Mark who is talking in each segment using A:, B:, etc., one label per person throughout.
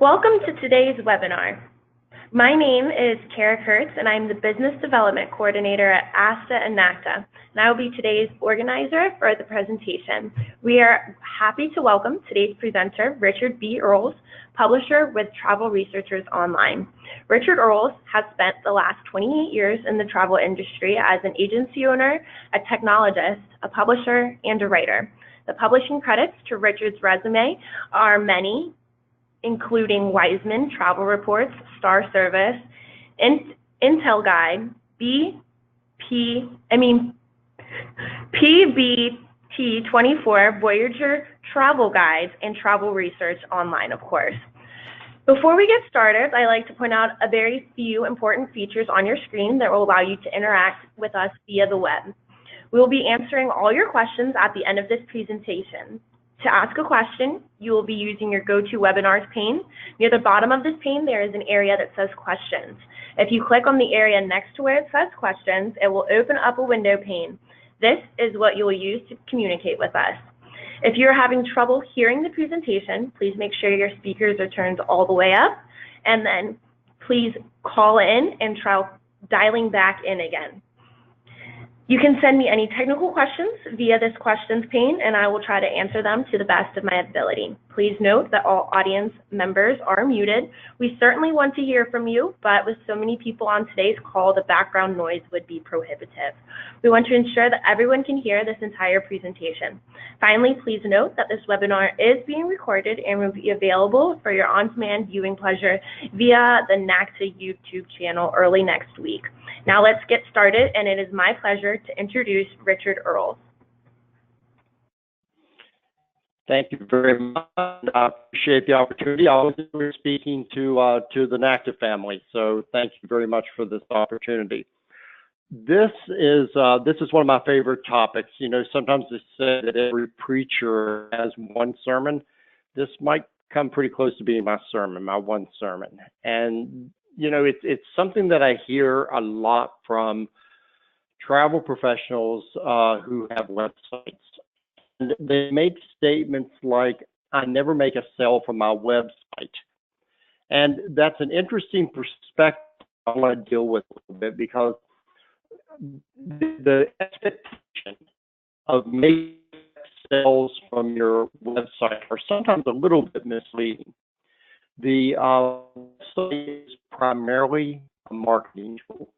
A: Welcome to today's webinar. My name is Kara Kurtz, and I'm the Business Development Coordinator at ASTA and NACTA, and I will be today's organizer for the presentation. We are happy to welcome today's presenter, Richard B. Earls, publisher with Travel Researchers Online. Richard Earls has spent the last 28 years in the travel industry as an agency owner, a technologist, a publisher, and a writer. The publishing credits to Richard's resume are many, including Wiseman Travel Reports, Star Service, Intel Guide, PBT24, Voyager Travel Guides, and Travel Research Online, of course. Before we get started, I'd like to point out a very few important features on your screen that will allow you to interact with us via the web. We will be answering all your questions at the end of this presentation. To ask a question, you will be using your GoToWebinars pane. Near the bottom of this pane, there is an area that says Questions. If you click on the area next to where it says Questions, it will open up a window pane. This is what you will use to communicate with us. If you're having trouble hearing the presentation, please make sure your speakers are turned all the way up, and then please call in and try dialing back in again. You can send me any technical questions via this questions pane, and I will try to answer them to the best of my ability. Please note that all audience members are muted. We certainly want to hear from you, but with so many people on today's call, the background noise would be prohibitive. We want to ensure that everyone can hear this entire presentation. Finally, please note that this webinar is being recorded and will be available for your on-demand viewing pleasure via the NACTA YouTube channel early next week. Now let's get started, and it is my pleasure to introduce Richard Earls.
B: Thank you very much. I appreciate the opportunity. I was speaking to the NACTA family, so thank you very much for this opportunity. This is one of my favorite topics. You know, sometimes they say that every preacher has one sermon. This might come pretty close to being my sermon, my one sermon. And you know, it's something that I hear a lot from travel professionals who have websites. And they make statements like, I never make a sale from my website. And that's an interesting perspective I want to deal with a little bit, because the expectation of making sales from your website are sometimes a little bit misleading. The site is primarily a marketing tool.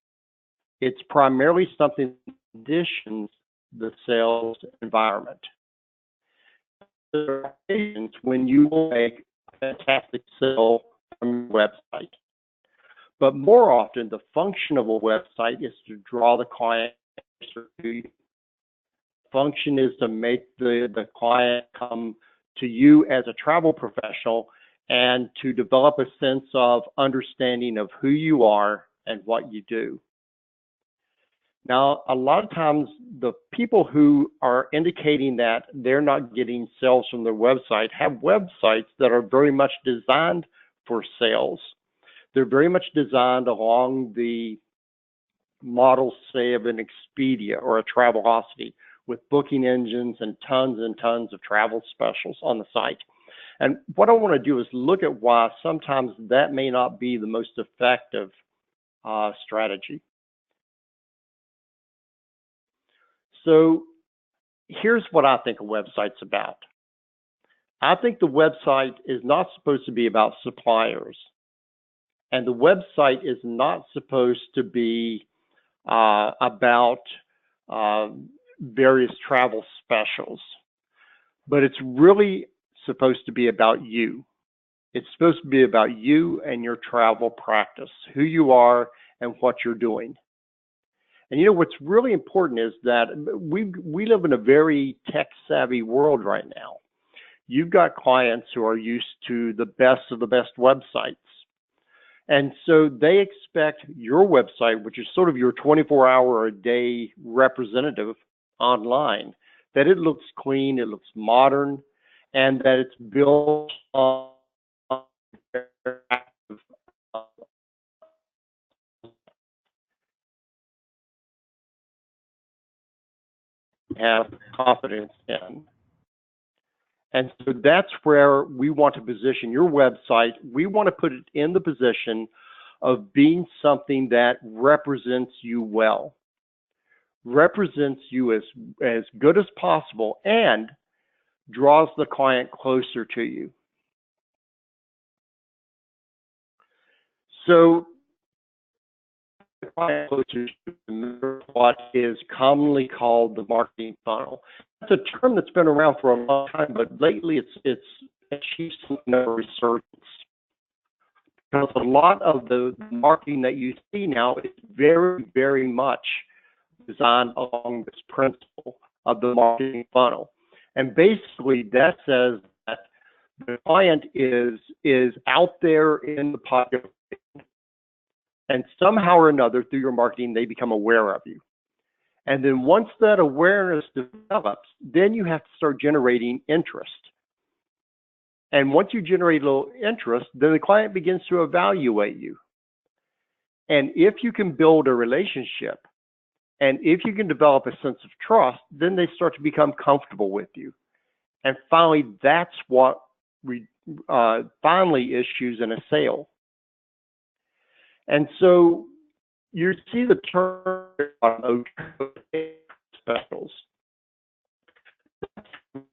B: It's primarily something that conditions the sales environment. There are occasions when you will make a fantastic sale from your website. But more often, the function of a website is to draw the client to you. Function is to make the client come to you as a travel professional and to develop a sense of understanding of who you are and what you do. Now, a lot of times, the people who are indicating that they're not getting sales from their website have websites that are very much designed for sales. They're very much designed along the model, say, of an Expedia or a Travelocity, with booking engines and tons of travel specials on the site. And what I want to do is look at why sometimes that may not be the most effective strategy. So here's what I think a website's about. I think the website is not supposed to be about suppliers. And the website is not supposed to be about various travel specials. But it's really supposed to be about you. It's supposed to be about you and your travel practice, who you are and what you're doing. And you know, what's really important is that we live in a very tech-savvy world right now. You've got clients who are used to the best of the best websites. And so they expect your website, which is sort of your 24-hour-a-day representative online, that it looks clean, it looks modern, and that it's built on have confidence in. And so that's where we want to position your website. We want to put it in the position of being something that represents you well, represents you as good as possible, and draws the client closer to you. So what is commonly called the marketing funnel. That's a term that's been around for a long time, but lately it's achieved some resurgence. Because a lot of the marketing that you see now is very, very much designed along this principle of the marketing funnel. And basically that says that the client is out there in the population, and somehow or another through your marketing, they become aware of you. And then once that awareness develops, then you have to start generating interest. And once you generate a little interest, then the client begins to evaluate you. And if you can build a relationship, and if you can develop a sense of trust, then they start to become comfortable with you. And finally, that's what finally issues in a sale. And so you see the term specials.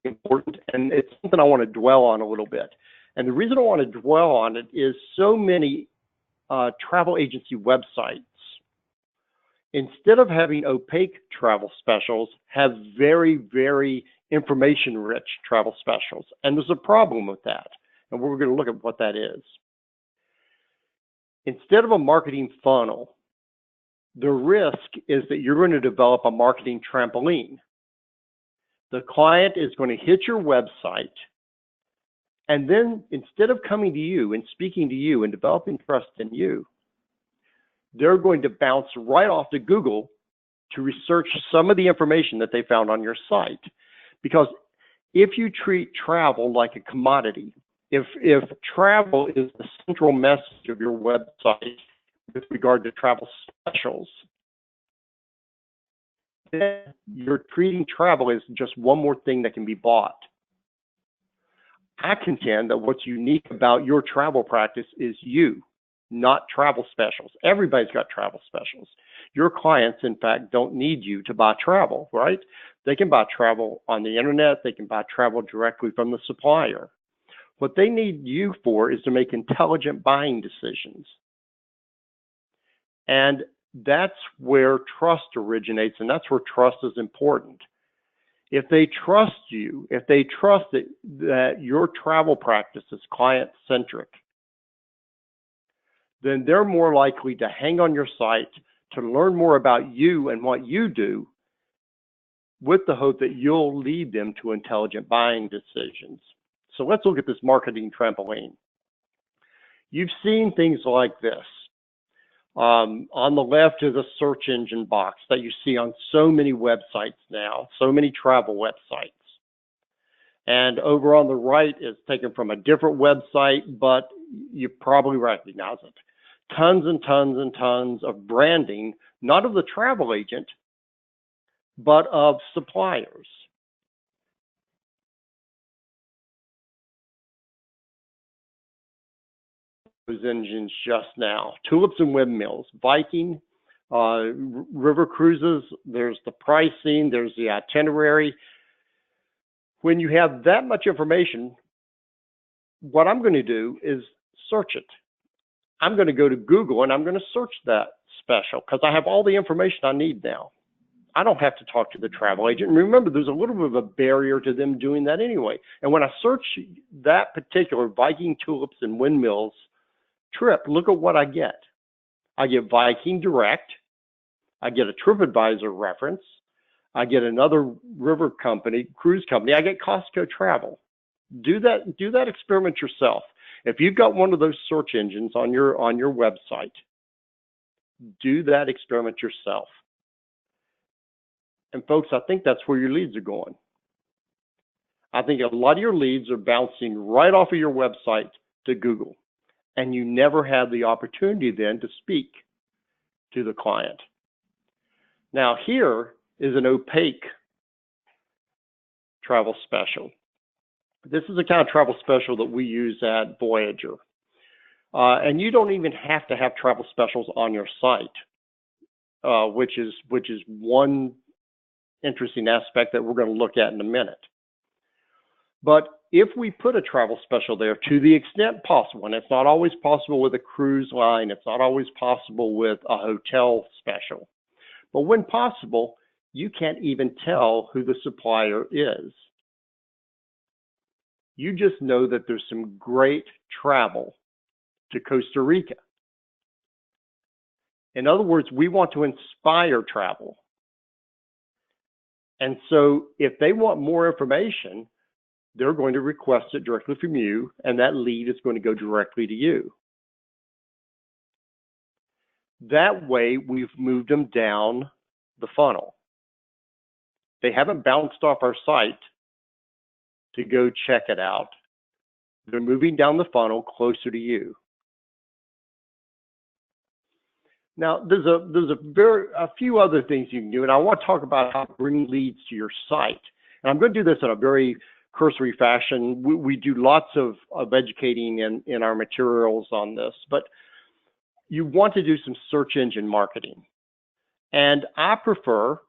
B: Important, and it's something I want to dwell on a little bit. And the reason I want to dwell on it is so many travel agency websites, instead of having opaque travel specials, have very, very information-rich travel specials. And there's a problem with that. And we're going to look at what that is. Instead of a marketing funnel, the risk is that you're going to develop a marketing trampoline. The client is going to hit your website, and then instead of coming to you and speaking to you and developing trust in you, they're going to bounce right off to Google to research some of the information that they found on your site. Because if you treat travel like a commodity, if travel is the central message of your website with regard to travel specials, then you're treating travel as just one more thing that can be bought. I contend that what's unique about your travel practice is you, not travel specials. Everybody's got travel specials. Your clients, in fact, don't need you to buy travel, right? They can buy travel on the internet. They can buy travel directly from the supplier. What they need you for is to make intelligent buying decisions. And that's where trust originates, and that's where trust is important. If they trust you, if they trust that your travel practice is client-centric, then they're more likely to hang on your site to learn more about you and what you do, with the hope that you'll lead them to intelligent buying decisions. So let's look at this marketing trampoline. You've seen things like this. On the left is a search engine box that you see on so many websites now, so many travel websites. And over on the right is taken from a different website, but you probably recognize it. Tons and tons and tons of branding, not of the travel agent, but of suppliers. Those engines just now. Tulips and windmills, Viking, river cruises, there's the pricing, there's the itinerary. When you have that much information, what I'm going to do is search it. I'm going to go to Google and I'm going to search that special because I have all the information I need now. I don't have to talk to the travel agent. And remember, there's a little bit of a barrier to them doing that anyway. And when I search that particular Viking, tulips, and windmills trip, look at what I get. I get Viking Direct. I get a TripAdvisor reference. I get another river company, cruise company. I get Costco Travel. Do that experiment yourself. If you've got one of those search engines on your website, do that experiment yourself. And folks, I think that's where your leads are going. I think a lot of your leads are bouncing right off of your website to Google, and you never have the opportunity then to speak to the client. Now here is an opaque travel special. This is the kind of travel special that we use at Voyager. And you don't even have to have travel specials on your site, which is one interesting aspect that we're going to look at in a minute. But if we put a travel special there, to the extent possible, and it's not always possible with a cruise line, it's not always possible with a hotel special, but when possible, you can't even tell who the supplier is. You just know that there's some great travel to Costa Rica. In other words, we want to inspire travel. And so if they want more information, they're going to request it directly from you, and that lead is going to go directly to you. That way, we've moved them down the funnel. They haven't bounced off our site to go check it out. They're moving down the funnel closer to you. Now, there's a few other things you can do, and I want to talk about how to bring leads to your site. And I'm going to do this in a very cursory fashion. We do lots of educating in our materials on this, but you want to do some search engine marketing. And I prefer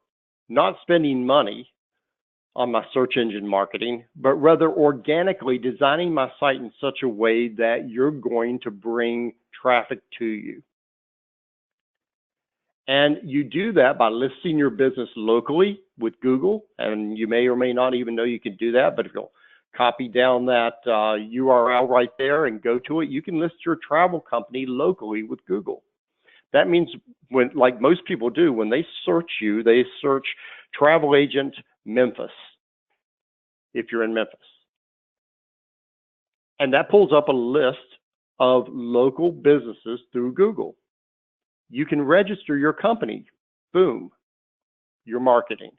B: not spending money on my search engine marketing, but rather organically designing my site in such a way that you're going to bring traffic to you. And you do that by listing your business locally with Google, and you may or may not even know you can do that, but if you'll copy down that URL right there and go to it, you can list your travel company locally with Google. That means when, like most people do, when they search you, they search travel agent Memphis, if you're in Memphis. And that pulls up a list of local businesses through Google. You can register your company, boom, your marketing.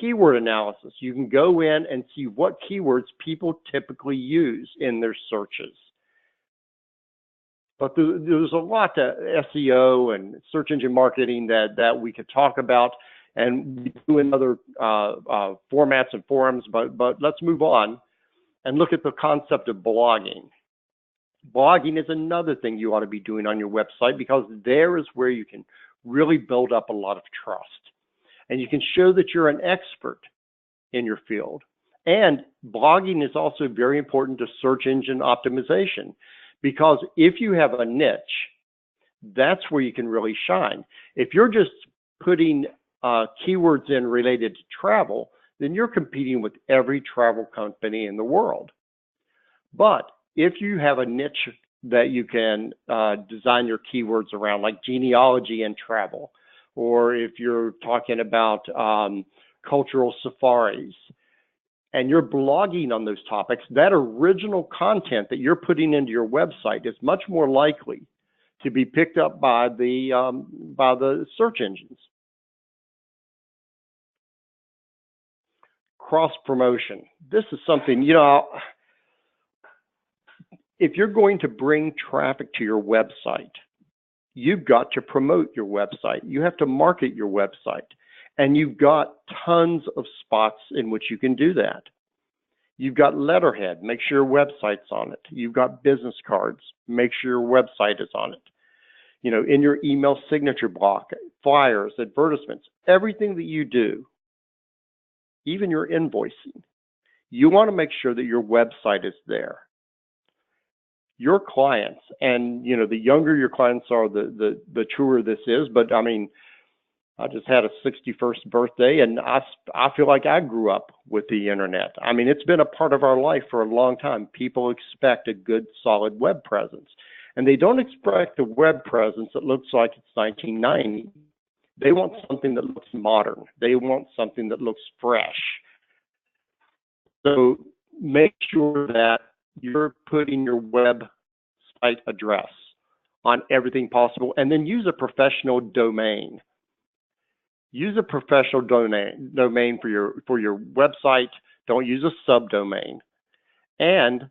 B: Keyword analysis, you can go in and see what keywords people typically use in their searches. But there's a lot to SEO and search engine marketing that we could talk about, and we do in other formats and forums, but let's move on and look at the concept of blogging. Blogging is another thing you ought to be doing on your website, because there is where you can really build up a lot of trust. And you can show that you're an expert in your field. And blogging is also very important to search engine optimization, because if you have a niche, that's where you can really shine. If you're just putting keywords in related to travel, then you're competing with every travel company in the world. But if you have a niche that you can design your keywords around, like genealogy and travel, or if you're talking about cultural safaris, and you're blogging on those topics, that original content that you're putting into your website is much more likely to be picked up by the search engines. Cross promotion. This is something, you know, if you're going to bring traffic to your website, you've got to promote your website. You have to market your website. And you've got tons of spots in which you can do that. You've got letterhead, make sure your website's on it. You've got business cards, make sure your website is on it. You know, in your email signature block, flyers, advertisements, everything that you do, even your invoicing, you want to make sure that your website is there. Your clients, and you know, the younger your clients are, the truer this is, but I mean, I just had a 61st birthday, and I feel like I grew up with the internet. I mean, it's been a part of our life for a long time. People expect a good, solid web presence, and they don't expect a web presence that looks like it's 1990. They want something that looks modern. They want something that looks fresh. So make sure that you're putting your website address on everything possible, and then use a professional domain. Use a professional domain for your website. Don't use a subdomain. And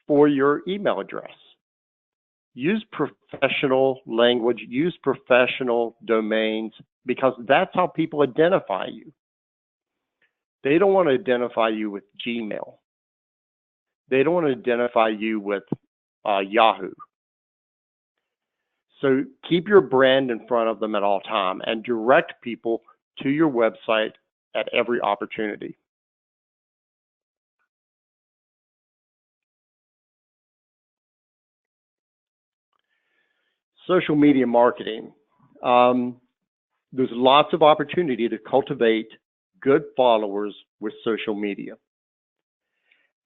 B: for your email address, use professional language, use professional domains, because that's how people identify you. They don't want to identify you with Gmail. They don't want to identify you with Yahoo. So keep your brand in front of them at all time and direct people to your website at every opportunity. Social media marketing. There's lots of opportunity to cultivate good followers with social media.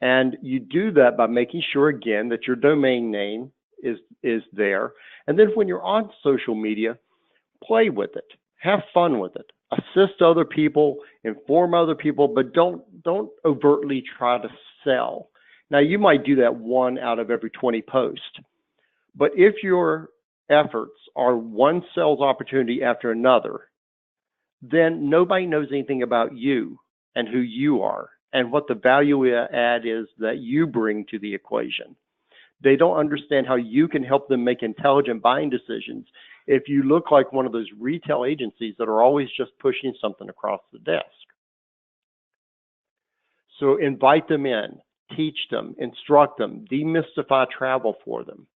B: And you do that by making sure, again, that your domain name is there. And then when you're on social media, play with it, have fun with it, assist other people, inform other people, but don't overtly try to sell. Now, you might do that 1 out of every 20 posts, but if your efforts are one sales opportunity after another, then nobody knows anything about you and who you are and what the value add is that you bring to the equation. They don't understand how you can help them make intelligent buying decisions if you look like one of those retail agencies that are always just pushing something across the desk. So invite them in, teach them, instruct them, demystify travel for them.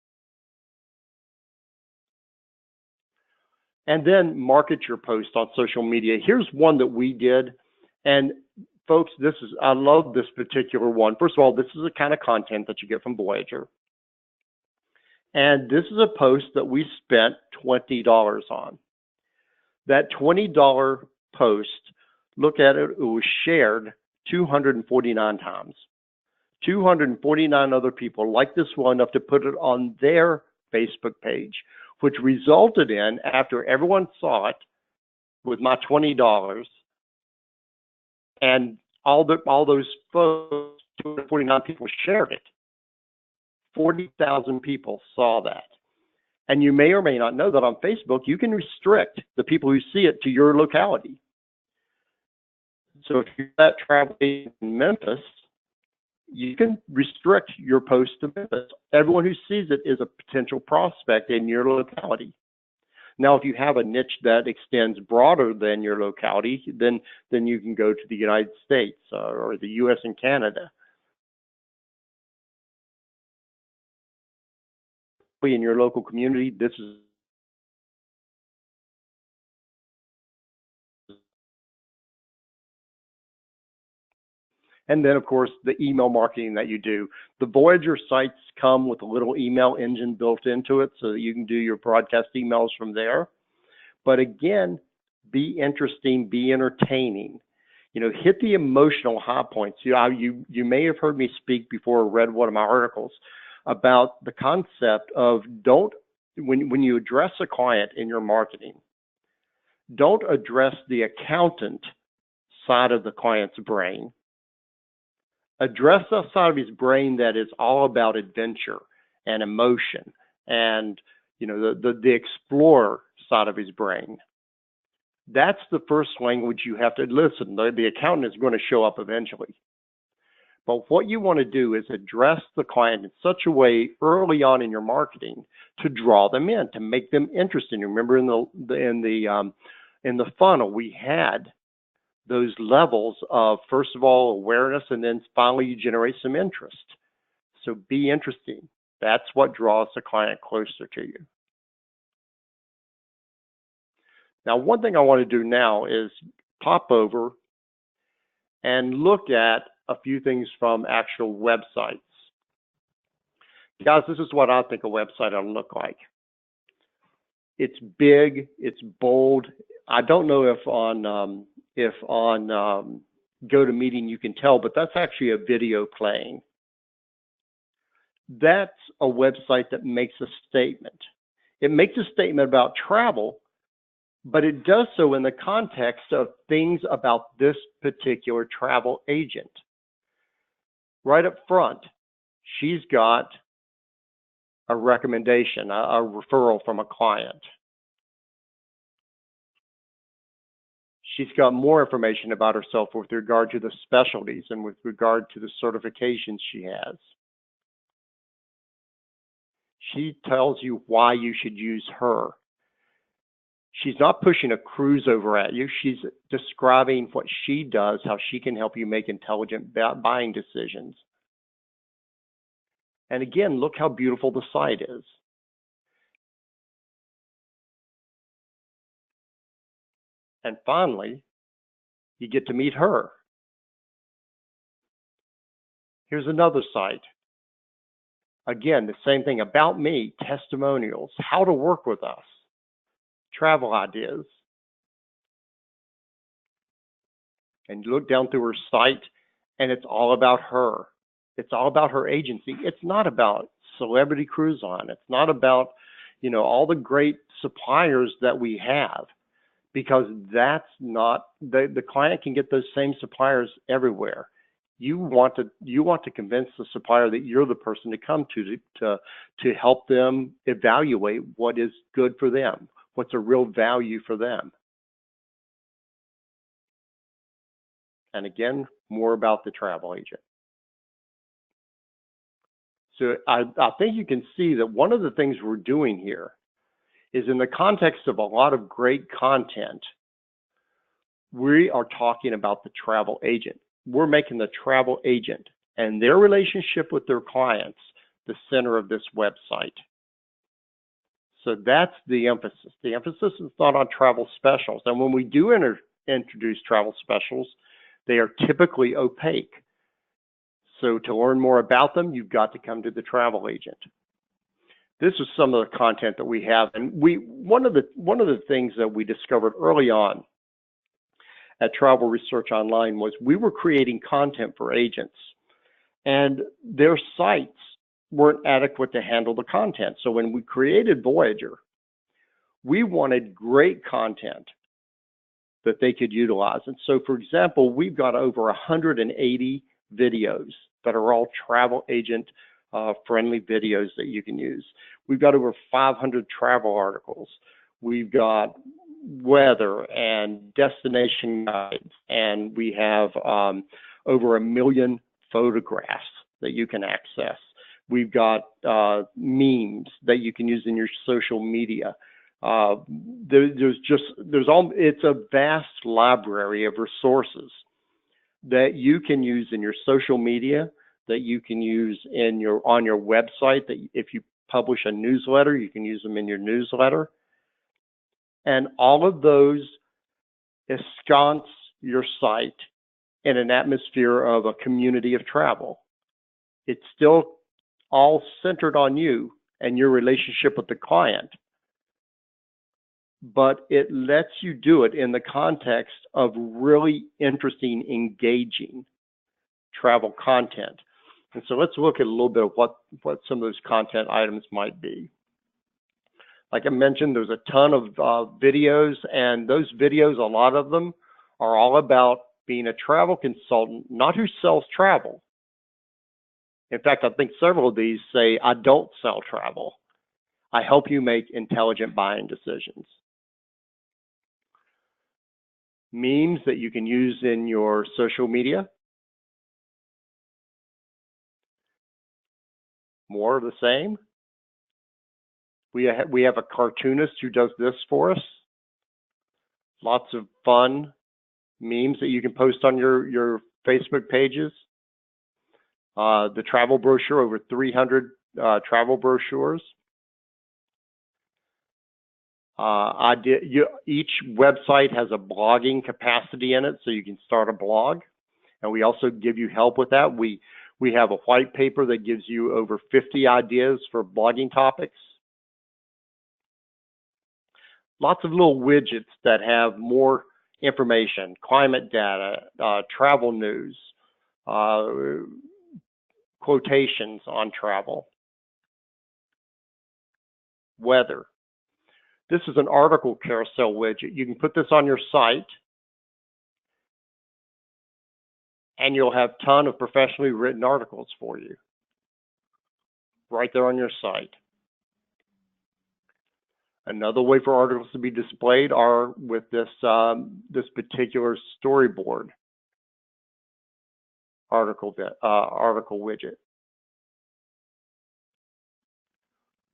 B: And then market your post on social media. Here's one that we did. And folks, I love this particular one. First of all, this is the kind of content that you get from Voyager. And this is a post that we spent $20 on. That $20 post, look at it, it was shared 249 times. 249 other people like this one enough to put it on their Facebook page, which resulted in, after everyone saw it with my $20 and all those folks, 249 people shared it. 40,000 people saw that. And you may or may not know that on Facebook, you can restrict the people who see it to your locality. So if you're at travel in Memphis, you can restrict your post to Memphis. Everyone who sees it is a potential prospect in your locality. Now, if you have a niche that extends broader than your locality, then you can go to the United States or the US and Canada. In your local community, this is and then, of course, the email marketing that you do. The Voyager sites come with a little email engine built into it so that you can do your broadcast emails from there. But again, be interesting, be entertaining. You know, hit the emotional high points. You may have heard me speak before or read one of my articles about the concept of when you address a client in your marketing, don't address the accountant side of the client's brain. Address the side of his brain that is all about adventure and emotion and, you know, the explorer side of his brain. That's the first language you have to listen. The accountant is going to show up eventually. But what you want to do is address the client in such a way early on in your marketing to draw them in, to make them interested. Remember in the funnel, we had those levels of, first of all, awareness, and then finally you generate some interest. So be interesting. That's what draws the client closer to you. Now, one thing I want to do now is pop over and look at a few things from actual websites. Guys, this is what I think a website ought to look like. It's big, it's bold. I don't know if on GoToMeeting you can tell, but that's actually a video playing. That's a website that makes a statement. It makes a statement about travel, but it does so in the context of things about this particular travel agent. Right up front, she's got a recommendation, a referral from a client. She's got more information about herself with regard to the specialties and with regard to the certifications she has. She tells you why you should use her. She's not pushing a cruise over at you. She's describing what she does, how she can help you make intelligent buying decisions. And again, look how beautiful the site is. And finally, you get to meet her. Here's another site. Again, the same thing, about me, testimonials, how to work with us, travel ideas. And you look down through her site, and it's all about her. It's all about her agency. It's not about Celebrity Cruise Line. It's not about, you know, all the great suppliers that we have, because that's not, the client can get those same suppliers everywhere. You want to convince the supplier that you're the person to come to help them evaluate what is good for them, what's a real value for them. And again, more about the travel agent. So I think you can see that one of the things we're doing here is, in the context of a lot of great content, we are talking about the travel agent. We're making the travel agent and their relationship with their clients the center of this website. So that's the emphasis. The emphasis is not on travel specials. And when we do introduce travel specials, they are typically opaque. So to learn more about them, you've got to come to the travel agent. This is some of the content that we have. And one of the things that we discovered early on at Travel Research Online was we were creating content for agents, and their sites weren't adequate to handle the content. So when we created Voyager, we wanted great content that they could utilize. And so, for example, we've got over 180 videos that are all travel agent friendly videos that you can use. We've got over 500 travel articles. We've got weather and destination guides, and we have over 1 million photographs that you can access. We've got memes that you can use in your social media. It's a vast library of resources that you can use in your social media, that you can use on your website, that if you publish a newsletter, you can use them in your newsletter. And all of those ensconce your site in an atmosphere of a community of travel. It's still all centered on you and your relationship with the client, but it lets you do it in the context of really interesting, engaging travel content. And so let's look at a little bit of what some of those content items might be. Like I mentioned, there's a ton of videos, and those videos, a lot of them are all about being a travel consultant, not who sells travel. In fact, I think several of these say, I don't sell travel. I help you make intelligent buying decisions. Memes that you can use in your social media. More of the same. We have a cartoonist who does this for us. Lots of fun memes that you can post on your Facebook pages. The travel brochure, over 300 travel brochures. Each website has a blogging capacity in it, so you can start a blog. And we also give you help with that. We have a white paper that gives you over 50 ideas for blogging topics. Lots of little widgets that have more information, climate data, travel news, quotations on travel, weather. This is an article carousel widget. You can put this on your site, and you'll have a ton of professionally written articles for you right there on your site. Another way for articles to be displayed are with this particular storyboard article widget.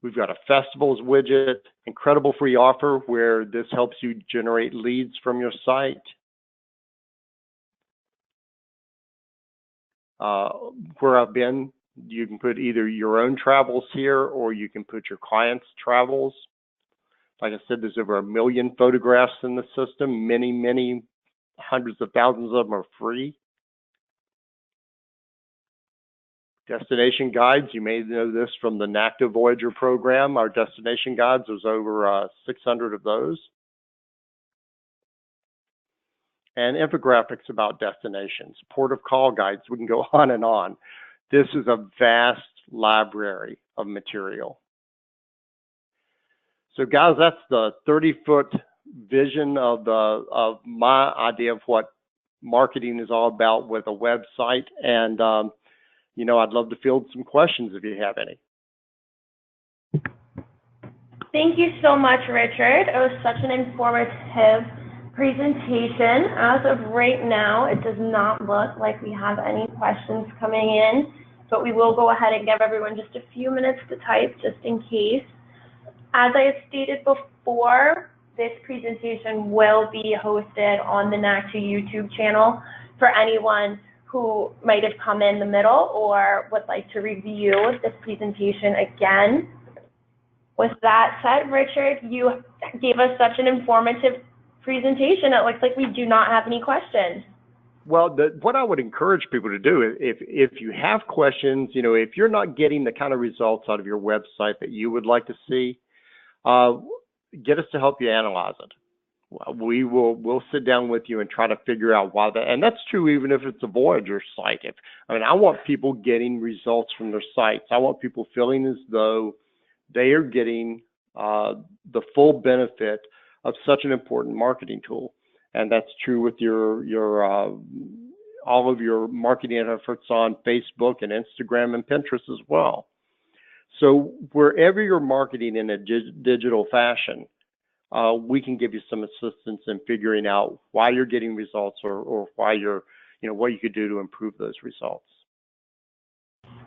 B: We've got a festivals widget, incredible free offer, where this helps you generate leads from your site. Where I've been, You can put either your own travels here or you can put your clients' travels. Like I said, there's over 1 million photographs in the system. Many hundreds of thousands of them are free. Destination guides, you may know this from the NACTA Voyager program. Our destination guides, there's over 600 of those. And infographics about destinations, port of call guides, we can go on and on. This is a vast library of material. So guys, that's the 30-foot vision of my idea of what marketing is all about with a website. And you know, I'd love to field some questions if you have any.
A: Thank you so much, Richard. It was such an informative presentation. As of right now, it does not look like we have any questions coming in, but we will go ahead and give everyone just a few minutes to type just in case. As I had stated before, this presentation will be hosted on the NACTA YouTube channel for anyone who might have come in the middle or would like to review this presentation again. With that said, Richard, you gave us such an informative presentation. It looks like we do not have any questions.
B: Well, what I would encourage people to do is if you have questions, you know, if you're not getting the kind of results out of your website that you would like to see, get us to help you analyze it. We'll sit down with you and try to figure out why that, and that's true even if it's a Voyager site. I want people getting results from their sites. I want people feeling as though they are getting the full benefit of such an important marketing tool, and that's true with your all of your marketing efforts on Facebook and Instagram and Pinterest as well. So wherever you're marketing in a digital fashion, we can give you some assistance in figuring out why you're getting results or why you're, you know, what you could do to improve those results.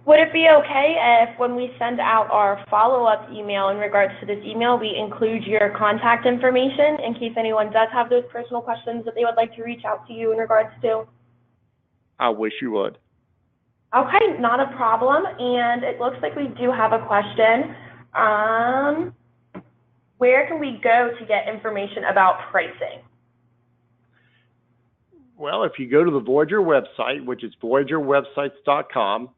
A: Would it be okay if when we send out our follow-up email in regards to this email, we include your contact information in case anyone does have those personal questions that they would like to reach out to you in regards to?
B: I wish you would.
A: Okay, not a problem. And it looks like we do have a question. Where can we go to get information about pricing?
B: Well, if you go to the Voyager website, which is voyagerwebsites.com,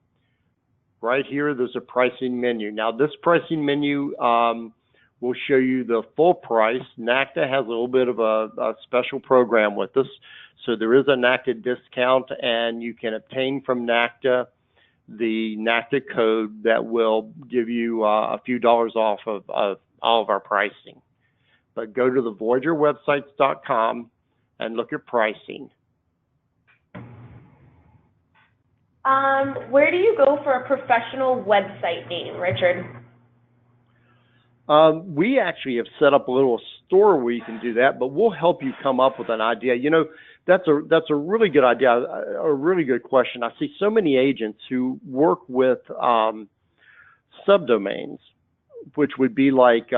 B: right here, there's a pricing menu. Now, this pricing menu will show you the full price. NACTA has a little bit of a special program with us. So there is a NACTA discount, and you can obtain from NACTA the NACTA code that will give you a few dollars off of all of our pricing. But go to the voyagerwebsites.com and look at pricing.
A: Where do you go for a professional website name, Richard?
B: We actually have set up a little store where you can do that, but we'll help you come up with an idea. You know, that's a really good idea, a really good question. I see so many agents who work with subdomains, which would be like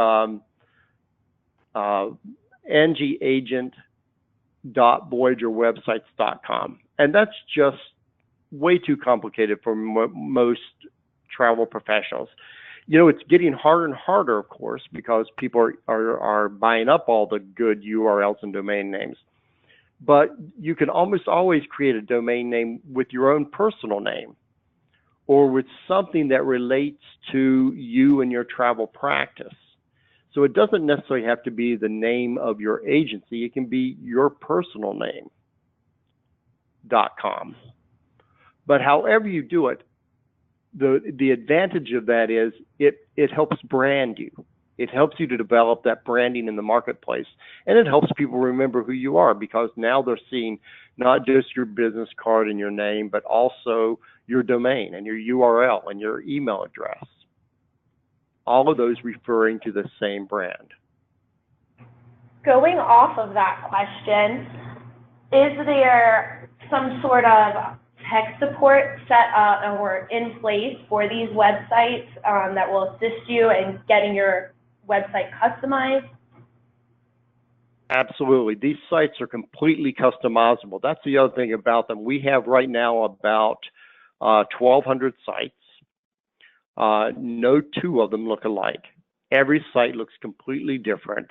B: ngagent.voyagerwebsites.com, and that's just way too complicated for most travel professionals. You know, it's getting harder and harder, of course, because people are buying up all the good URLs and domain names. But you can almost always create a domain name with your own personal name or with something that relates to you and your travel practice. So it doesn't necessarily have to be the name of your agency. It can be your personal name, .com. But however you do it, the advantage of that is it helps brand you. It helps you to develop that branding in the marketplace, and it helps people remember who you are, because now they're seeing not just your business card and your name, but also your domain and your URL and your email address. All of those referring to the same brand.
A: Going off of that question, is there some sort of tech support set up or in place for these websites that will assist you in getting your website customized?
B: Absolutely. These sites are completely customizable. That's the other thing about them. We have right now about 1,200 sites, No two of them look alike. Every site looks completely different.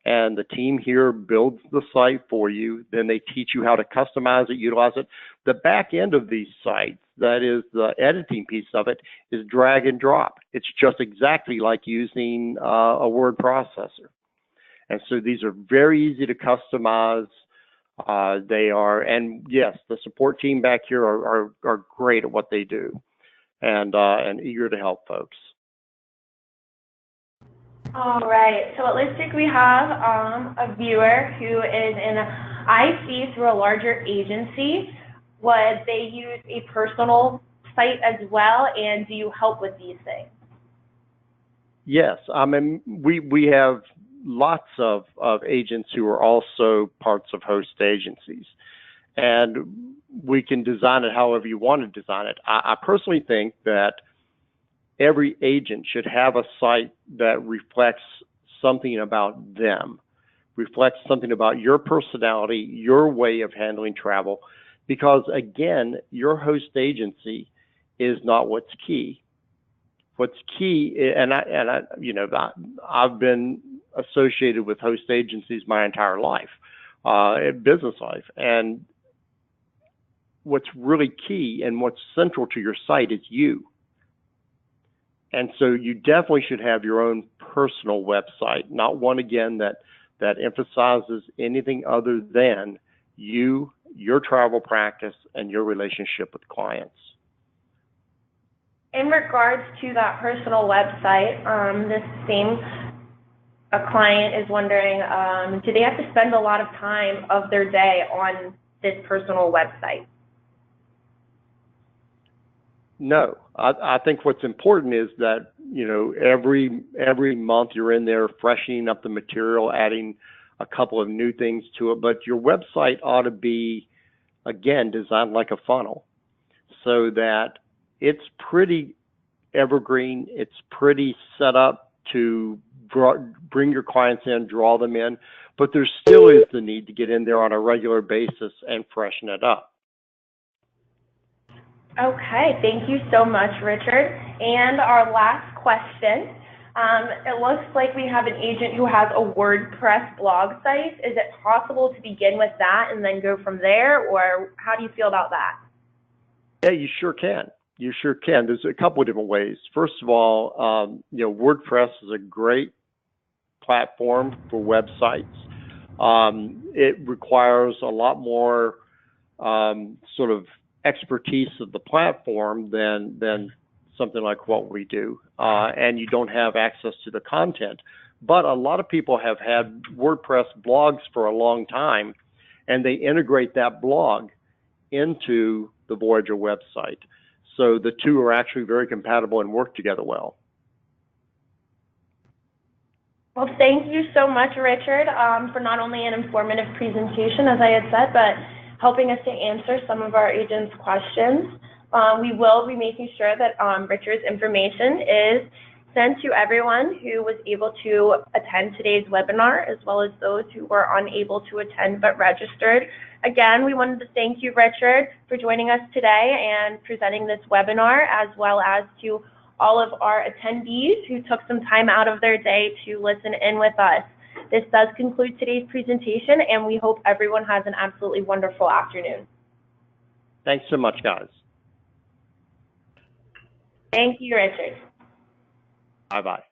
B: And the team here builds the site for you. Then they teach you how to customize it, utilize it. The back end of these sites, that is the editing piece of it, is drag and drop. It's just exactly like using a word processor. And so these are very easy to customize. They are, and yes, the support team back here are great at what they do, and eager to help folks.
A: All right, so it looks like we have a viewer who is in IC through a larger agency. Would they use a personal site as well, and do you help with these things?
B: Yes, I mean, we have lots of agents who are also parts of host agencies, and we can design it however you want to design it. I personally think that every agent should have a site that reflects something about them, reflects something about your personality, your way of handling travel, because again, your host agency is not what's key. What's key, and I've been associated with host agencies my entire life, business life, and what's really key and what's central to your site is you. And so you definitely should have your own personal website, not one, again, that emphasizes anything other than you, your travel practice, and your relationship with clients.
A: In regards to that personal website, a client is wondering, do they have to spend a lot of time of their day on this personal website?
B: No, I think what's important is that, every month you're in there freshening up the material, adding a couple of new things to it, but your website ought to be, again, designed like a funnel so that it's pretty evergreen, it's pretty set up to bring your clients in, draw them in, but there still is the need to get in there on a regular basis and freshen it up.
A: Okay, thank you so much, Richard. And our last question, it looks like we have an agent who has a WordPress blog site. Is it possible to begin with that and then go from there, or how do you feel about that?
B: Yeah, you sure can. You sure can. There's a couple of different ways. First of all, WordPress is a great platform for websites. It requires a lot more sort of expertise of the platform than something like what we do, and you don't have access to the content. But a lot of people have had WordPress blogs for a long time, and they integrate that blog into the Voyager website. So the two are actually very compatible and work together well.
A: Well, thank you so much, Richard, for not only an informative presentation, as I had said, but helping us to answer some of our agents' questions. We will be making sure that Richard's information is sent to everyone who was able to attend today's webinar, as well as those who were unable to attend but registered. Again, we wanted to thank you, Richard, for joining us today and presenting this webinar, as well as to all of our attendees who took some time out of their day to listen in with us. This does conclude today's presentation, and we hope everyone has an absolutely wonderful afternoon.
B: Thanks so much, guys.
A: Thank you, Richard.
B: Bye-bye.